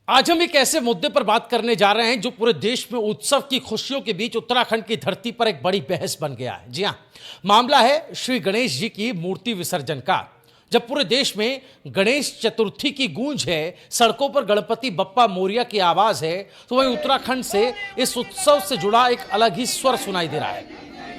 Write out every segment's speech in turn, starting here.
आज हम एक ऐसे मुद्दे पर बात करने जा रहे हैं जो पूरे देश में उत्सव की खुशियों के बीच उत्तराखंड की धरती पर एक बड़ी बहस बन गया है। जी हां, मामला है श्री गणेश जी की मूर्ति विसर्जन का। जब पूरे देश में गणेश चतुर्थी की गूंज है, सड़कों पर गणपति बप्पा मोरिया की आवाज है, तो वहीं उत्तराखंड से इस उत्सव से जुड़ा एक अलग ही स्वर सुनाई दे रहा है,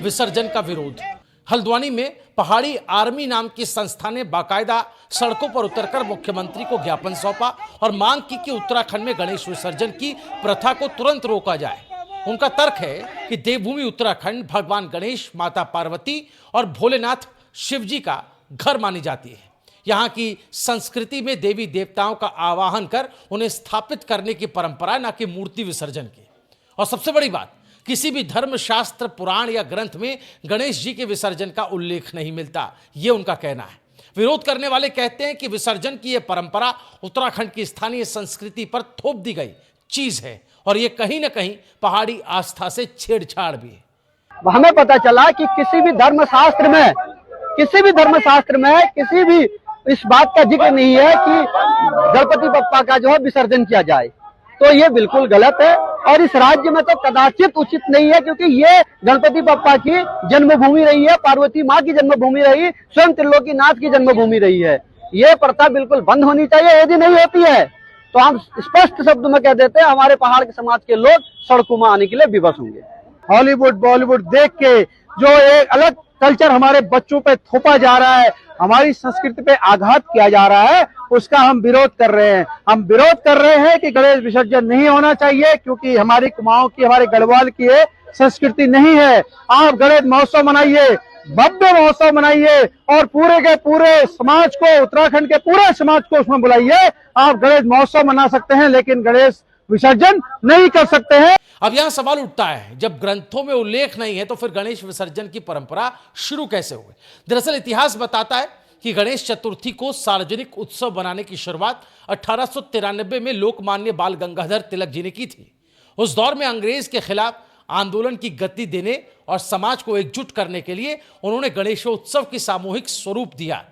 विसर्जन का विरोध। हल्द्वानी में पहाड़ी आर्मी नाम की संस्था ने बाकायदा सड़कों पर उतरकर मुख्यमंत्री को ज्ञापन सौंपा और मांग की कि उत्तराखंड में गणेश विसर्जन की प्रथा को तुरंत रोका जाए। उनका तर्क है कि देवभूमि उत्तराखंड भगवान गणेश, माता पार्वती और भोलेनाथ शिवजी का घर मानी जाती है। यहाँ की संस्कृति में देवी देवताओं का आवाहन कर उन्हें स्थापित करने की परंपरा, न कि मूर्ति विसर्जन की। और सबसे बड़ी बात, किसी भी धर्म शास्त्र, पुराण या ग्रंथ में गणेश जी के विसर्जन का उल्लेख नहीं मिलता, यह उनका कहना है। विरोध करने वाले कहते हैं कि विसर्जन की यह परंपरा उत्तराखंड की स्थानीय संस्कृति पर थोप दी गई चीज है और यह कहीं ना कहीं पहाड़ी आस्था से छेड़छाड़ भी है। हमें पता चला कि किसी भी धर्मशास्त्र में किसी भी इस बात का जिक्र नहीं है कि गणपति बप्पा का जो है विसर्जन किया जाए, तो ये बिल्कुल गलत है और इस राज्य में तो कदाचित उचित नहीं है, क्योंकि ये गणपति बप्पा की जन्मभूमि रही है, पार्वती माँ की जन्मभूमि रही, स्वयं त्रिलोकीनाथ की जन्मभूमि रही है। ये प्रथा बिल्कुल बंद होनी चाहिए। यदि नहीं होती है तो हम स्पष्ट शब्द में कह देते हैं, हमारे पहाड़ के समाज के लोग सड़कों में आने के लिए विवश होंगे। हॉलीवुड बॉलीवुड देख के जो एक अलग कल्चर हमारे बच्चों पे थोपा जा रहा है, हमारी संस्कृति पे आघात किया जा रहा है, उसका हम विरोध कर रहे हैं। हम विरोध कर रहे हैं कि गणेश विसर्जन नहीं होना चाहिए, क्योंकि हमारी कुमाऊं की, हमारे गढ़वाल की ये संस्कृति नहीं है। आप गणेश महोत्सव मनाइए, भव्य महोत्सव मनाइए और पूरे के पूरे समाज को, उत्तराखंड के पूरे समाज को उसमें बुलाइए। आप गणेश महोत्सव मना सकते हैं, लेकिन गणेश विसर्जन नहीं कर सकते हैं। अब यहां सवाल उठता है, जब ग्रंथों में उल्लेख नहीं है तो फिर गणेश विसर्जन की परंपरा शुरू कैसे हुई? दरअसल इतिहास बताता है कि गणेश चतुर्थी को सार्वजनिक उत्सव बनाने की शुरुआत 1893 में लोकमान्य बाल गंगाधर तिलक जी ने की थी। उस दौर में अंग्रेज के खिलाफ आंदोलन की गति देने और समाज को एकजुट करने के लिए उन्होंने गणेशोत्सव की सामूहिक स्वरूप दिया।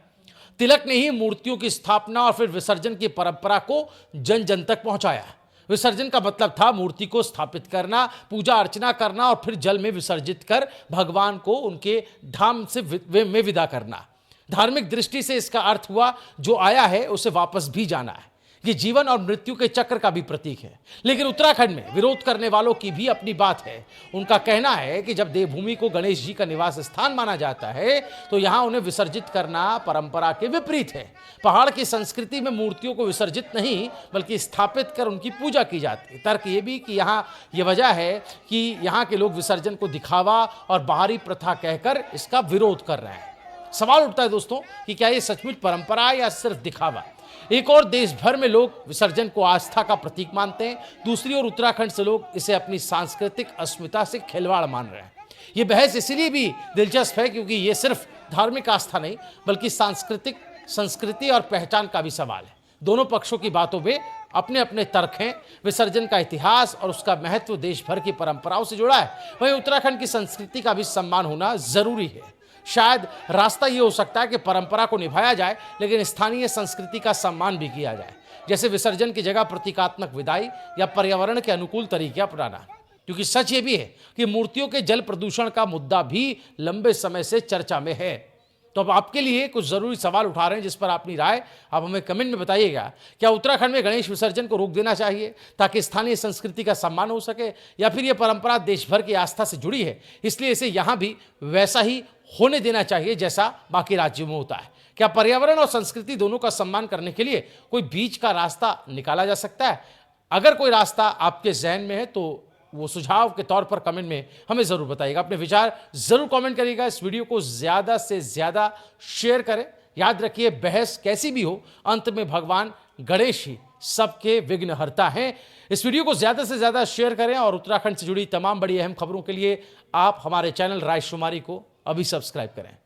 तिलक ने ही मूर्तियों की स्थापना और फिर विसर्जन की परंपरा को जन जन तक पहुंचाया। विसर्जन का मतलब था मूर्ति को स्थापित करना, पूजा अर्चना करना और फिर जल में विसर्जित कर भगवान को उनके धाम से में विदा करना। धार्मिक दृष्टि से इसका अर्थ हुआ, जो आया है उसे वापस भी जाना है। ये जीवन और मृत्यु के चक्र का भी प्रतीक है। लेकिन उत्तराखंड में विरोध करने वालों की भी अपनी बात है। उनका कहना है कि जब देवभूमि को गणेश जी का निवास स्थान माना जाता है तो यहां उन्हें विसर्जित करना परंपरा के विपरीत है। पहाड़ की संस्कृति में मूर्तियों को विसर्जित नहीं बल्कि स्थापित कर उनकी पूजा की जाती है। तर्क ये भी कि यहाँ ये वजह है कि यहाँ के लोग विसर्जन को दिखावा और बाहरी प्रथा कहकर इसका विरोध कर रहे हैं। सवाल उठता है दोस्तों कि क्या ये सचमुच परंपरा है या सिर्फ दिखावा? एक और देश भर में लोग विसर्जन को आस्था का प्रतीक मानते हैं, दूसरी ओर उत्तराखंड से लोग इसे अपनी सांस्कृतिक अस्मिता से खिलवाड़ मान रहे हैं। ये बहस इसलिए भी दिलचस्प है क्योंकि ये सिर्फ धार्मिक आस्था नहीं बल्कि सांस्कृतिक संस्कृति और पहचान का भी सवाल है। दोनों पक्षों की बातों में अपने अपने तर्क हैं। विसर्जन का इतिहास और उसका महत्व देश भर की परंपराओं से जुड़ा है, वहीं उत्तराखंड की संस्कृति का भी सम्मान होना जरूरी है। शायद रास्ता ये हो सकता है कि परंपरा को निभाया जाए लेकिन स्थानीय संस्कृति का सम्मान भी किया जाए, जैसे विसर्जन की जगह प्रतीकात्मक विदाई या पर्यावरण के अनुकूल तरीके अपनाना। क्योंकि सच ये भी है कि मूर्तियों के जल प्रदूषण का मुद्दा भी लंबे समय से चर्चा में है। तो अब आपके लिए कुछ जरूरी सवाल उठा रहे हैं जिस पर अपनी राय आप हमें कमेंट में बताइएगा। क्या उत्तराखंड में गणेश विसर्जन को रोक देना चाहिए ताकि स्थानीय संस्कृति का सम्मान हो सके, या फिर यह परंपरा देश भर की आस्था से जुड़ी है इसलिए इसे यहाँ भी वैसा ही होने देना चाहिए जैसा बाकी राज्यों में होता है? क्या पर्यावरण और संस्कृति दोनों का सम्मान करने के लिए कोई बीच का रास्ता निकाला जा सकता है? अगर कोई रास्ता आपके जहन में है तो वो सुझाव के तौर पर कमेंट में हमें जरूर बताइएगा। अपने विचार जरूर कमेंट करिएगा। इस वीडियो को ज्यादा से ज्यादा शेयर करें। याद रखिए, बहस कैसी भी हो, अंत में भगवान गणेश ही सबके विघ्नहर्ता हैं। इस वीडियो को ज्यादा से ज्यादा शेयर करें और उत्तराखंड से जुड़ी तमाम बड़ी अहम खबरों के लिए आप हमारे चैनल राजकुमारी को अभी सब्सक्राइब करें।